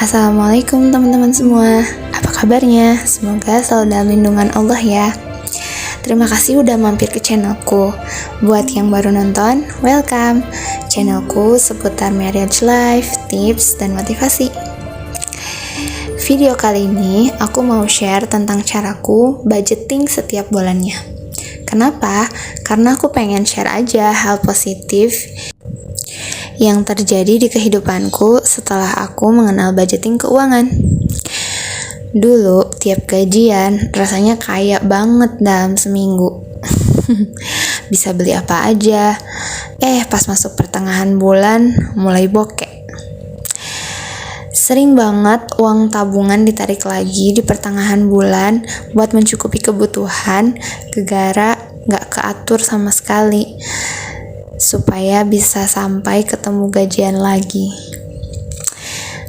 Assalamualaikum teman-teman semua. Apa kabarnya? Semoga selalu dalam lindungan Allah ya. Terima kasih udah mampir ke channelku. Buat yang baru nonton, welcome. Channelku seputar marriage life, tips, dan motivasi. Video kali ini aku mau share tentang caraku budgeting setiap bulannya. Kenapa? Karena aku pengen share aja hal positif yang terjadi di kehidupanku setelah aku mengenal budgeting keuangan. Dulu, tiap gajian rasanya kaya banget dalam seminggu. Bisa beli apa aja. Pas masuk pertengahan bulan, mulai bokek. Sering banget uang tabungan ditarik lagi di pertengahan bulan buat mencukupi kebutuhan, gegara gak keatur sama sekali, supaya bisa sampai ketemu gajian lagi.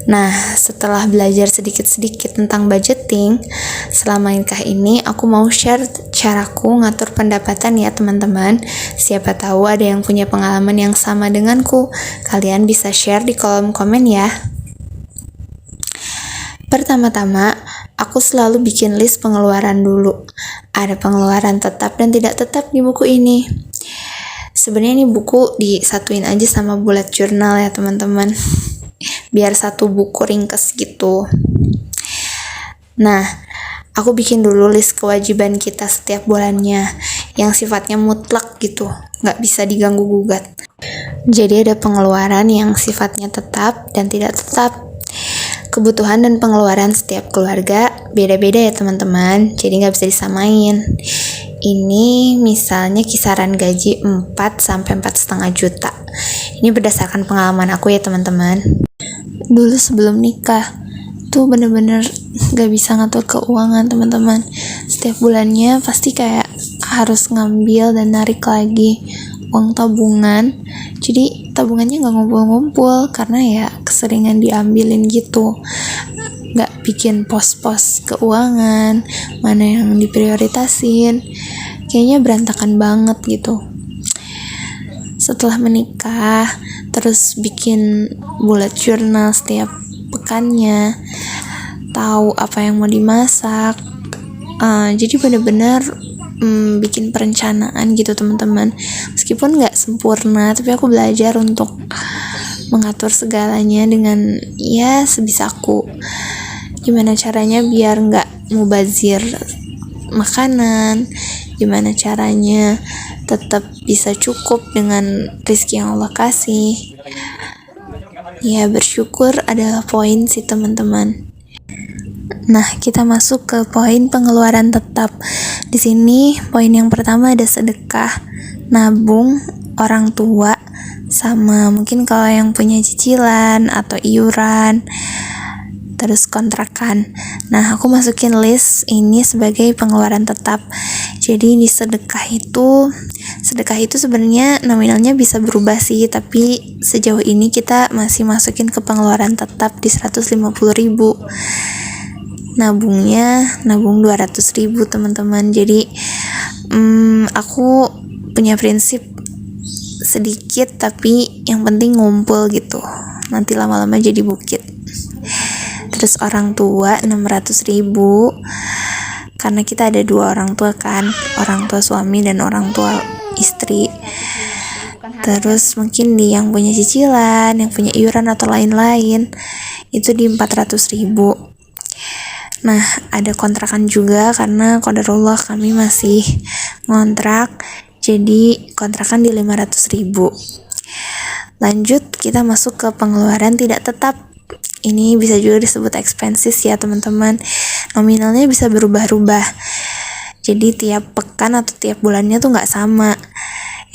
Nah, setelah belajar sedikit-sedikit tentang budgeting, selama nikah ini aku mau share caraku ngatur pendapatan ya teman-teman. Siapa tahu ada yang punya pengalaman yang sama denganku. Kalian bisa share di kolom komen ya. Pertama-tama, aku selalu bikin list pengeluaran dulu. Ada pengeluaran tetap dan tidak tetap di buku ini. Sebenarnya ini buku disatuin aja sama bullet journal ya teman-teman, biar satu buku ringkes gitu. Nah, aku bikin dulu list kewajiban kita setiap bulannya yang sifatnya mutlak gitu, nggak bisa diganggu gugat. Jadi ada pengeluaran yang sifatnya tetap dan tidak tetap. Kebutuhan dan pengeluaran setiap keluarga beda-beda ya teman-teman, jadi nggak bisa disamain. Ini misalnya kisaran gaji 4-4,5 juta. Ini berdasarkan pengalaman aku ya teman-teman. Dulu sebelum nikah tuh bener-bener gak bisa ngatur keuangan teman-teman. Setiap bulannya pasti kayak harus ngambil dan narik lagi uang tabungan. Jadi tabungannya gak ngumpul-ngumpul karena ya keseringan diambilin gitu. Gak bikin pos-pos keuangan, mana yang diprioritasin, kayaknya berantakan banget gitu. Setelah menikah, terus bikin bullet journal setiap pekannya, tahu apa yang mau dimasak, jadi bener-bener bikin perencanaan gitu teman-teman. Meskipun gak sempurna, tapi aku belajar untuk mengatur segalanya dengan ya sebisaku. Gimana caranya biar gak mubazir makanan, gimana caranya tetap bisa cukup dengan rezeki yang Allah kasih. Ya, bersyukur adalah poin sih teman-teman. Nah, kita masuk ke poin pengeluaran tetap. Di sini poin yang pertama ada sedekah, nabung, orang tua, sama mungkin kalau yang punya cicilan atau iuran, terus kontrakan. Nah, aku masukin list ini sebagai pengeluaran tetap. Jadi di sedekah itu sebenarnya nominalnya bisa berubah sih, tapi sejauh ini kita masih masukin ke pengeluaran tetap di 150.000. Nabung 200.000 teman-teman. Jadi aku punya prinsip sedikit tapi yang penting ngumpul gitu, nanti lama-lama jadi bukit. Terus orang tua 600.000, karena kita ada 2 orang tua kan, orang tua suami dan orang tua istri. Terus mungkin di yang punya cicilan, yang punya iuran atau lain-lain, itu di 400.000. Nah, ada kontrakan juga karena qadarullah kami masih ngontrak, jadi kontrakan di 500.000. Lanjut kita masuk ke pengeluaran tidak tetap. Ini bisa juga disebut expenses ya teman-teman. Nominalnya bisa berubah-ubah. Jadi tiap pekan atau tiap bulannya tuh gak sama.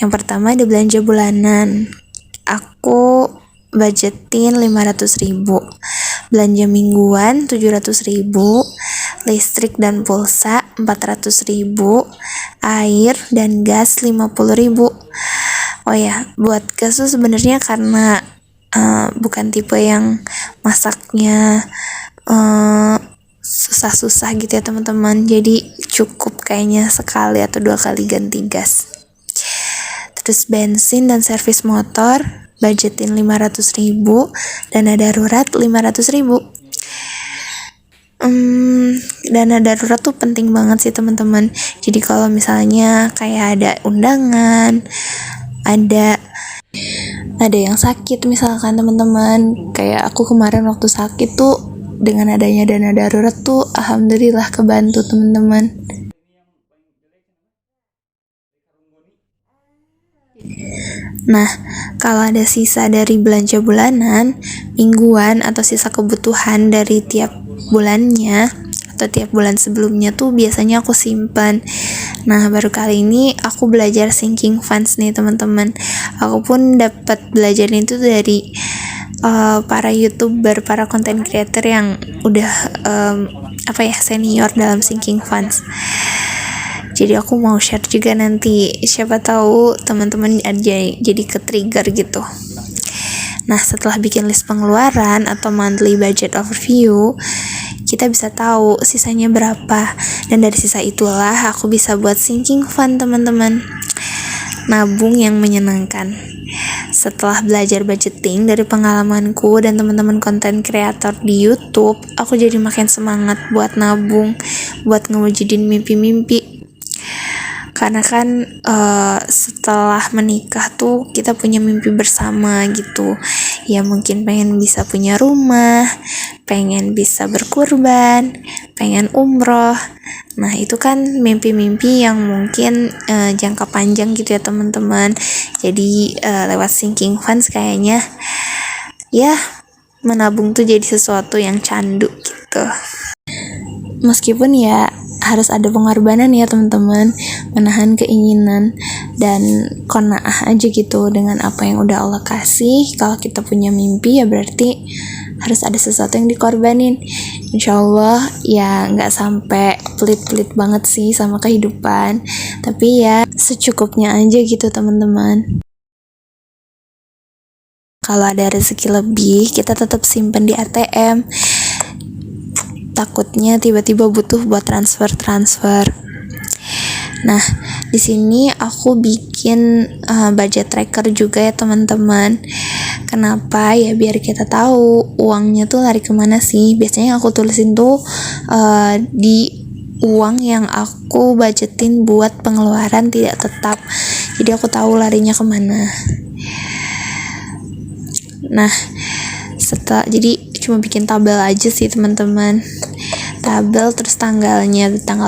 Yang pertama ada belanja bulanan. Aku budgetin 500.000. Belanja mingguan 700.000. Listrik dan pulsa 400.000. Air dan gas 50.000. Oh ya, buat gas tuh sebenarnya karena bukan tipe yang masaknya susah-susah gitu ya teman-teman, jadi cukup kayaknya sekali atau 2 kali ganti gas. Terus bensin dan servis motor budgetin 500.000, dana darurat 500.000. Dana darurat tuh penting banget sih teman-teman. Jadi kalau misalnya kayak ada undangan, ada yang sakit misalkan teman-teman, kayak aku kemarin waktu sakit tuh dengan adanya dana darurat tuh alhamdulillah kebantu teman-teman. Nah, kalau ada sisa dari belanja bulanan, mingguan, atau sisa kebutuhan dari tiap bulannya atau tiap bulan sebelumnya tuh biasanya aku simpan. Nah, baru kali ini aku belajar sinking funds nih teman-teman. Aku pun dapat belajar itu dari para YouTuber, para content creator yang udah senior dalam sinking funds. Jadi aku mau share juga nanti, siapa tahu teman-teman jadi ke-trigger gitu. Nah, setelah bikin list pengeluaran atau monthly budget overview, kita bisa tahu sisanya berapa, dan dari sisa itulah aku bisa buat sinking fund teman-teman. Nabung yang menyenangkan. Setelah belajar budgeting dari pengalamanku dan teman-teman konten kreator di YouTube, aku jadi makin semangat buat nabung, buat ngewujudin mimpi-mimpi. Karena kan setelah menikah tuh kita punya mimpi bersama gitu. Ya mungkin pengen bisa punya rumah, pengen bisa berkurban, pengen umroh. Nah itu kan mimpi-mimpi yang mungkin jangka panjang gitu ya teman-teman. Jadi lewat sinking funds kayaknya ya menabung tuh jadi sesuatu yang candu gitu. Meskipun ya harus ada pengorbanan ya teman-teman, menahan keinginan dan qanaah aja gitu dengan apa yang udah Allah kasih. Kalau kita punya mimpi ya berarti harus ada sesuatu yang dikorbanin. Insya Allah ya nggak sampai pelit-pelit banget sih sama kehidupan, tapi ya secukupnya aja gitu teman-teman. Kalau ada rezeki lebih, kita tetap simpen di ATM. Takutnya tiba-tiba butuh buat transfer. Nah, di sini aku bikin budget tracker juga ya teman-teman. Kenapa? Ya biar kita tahu uangnya tuh lari kemana sih. Biasanya aku tulisin tuh di uang yang aku budgetin buat pengeluaran tidak tetap. Jadi aku tahu larinya kemana. Nah, jadi cuma bikin tabel aja sih teman-teman. Tabel terus tanggal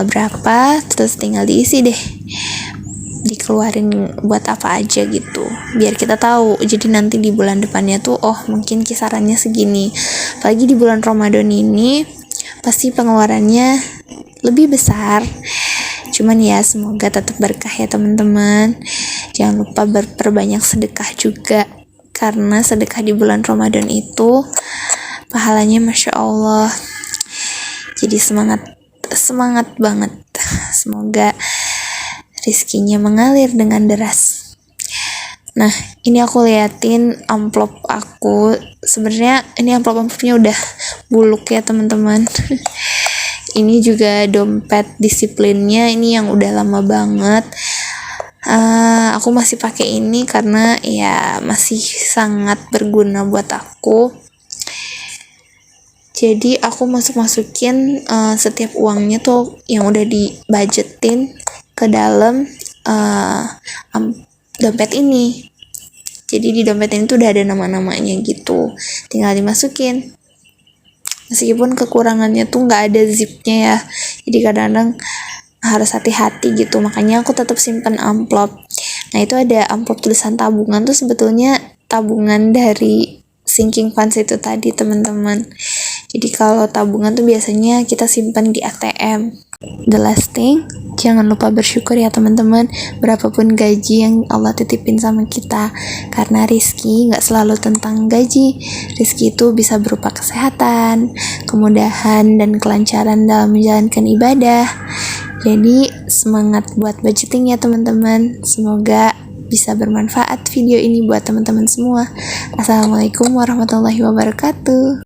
berapa, terus tinggal diisi deh, dikeluarin buat apa aja gitu, biar kita tahu. Jadi nanti di bulan depannya tuh mungkin kisarannya segini. Apalagi di bulan Ramadan ini pasti pengeluarannya lebih besar. Cuman ya semoga tetap berkah ya teman-teman. Jangan lupa berperbanyak sedekah juga, karena sedekah di bulan Ramadan itu pahalanya Masya Allah. Jadi semangat banget. Semoga rizkinya mengalir dengan deras. Nah, ini aku liatin amplop aku. Sebenarnya ini amplopnya udah buluk ya teman-teman. Ini juga dompet disiplinnya, ini yang udah lama banget. Aku masih pakai ini karena ya masih sangat berguna buat aku. Jadi aku masukin setiap uangnya tuh yang udah dibudgetin ke dalam dompet ini. Jadi di dompet ini tuh udah ada nama-namanya gitu, tinggal dimasukin. Meskipun kekurangannya tuh nggak ada zipnya ya, jadi kadang-kadang harus hati-hati gitu. Makanya aku tetap simpan amplop. Nah itu ada amplop tulisan tabungan tuh sebetulnya tabungan dari sinking funds itu tadi teman-teman. Jadi kalau tabungan tuh biasanya kita simpan di ATM. The last thing, jangan lupa bersyukur ya teman-teman, berapapun gaji yang Allah titipin sama kita. Karena rizki gak selalu tentang gaji. Rizki itu bisa berupa kesehatan, kemudahan, dan kelancaran dalam menjalankan ibadah. Jadi semangat buat budgeting ya teman-teman. Semoga bisa bermanfaat video ini buat teman-teman semua. Assalamualaikum warahmatullahi wabarakatuh.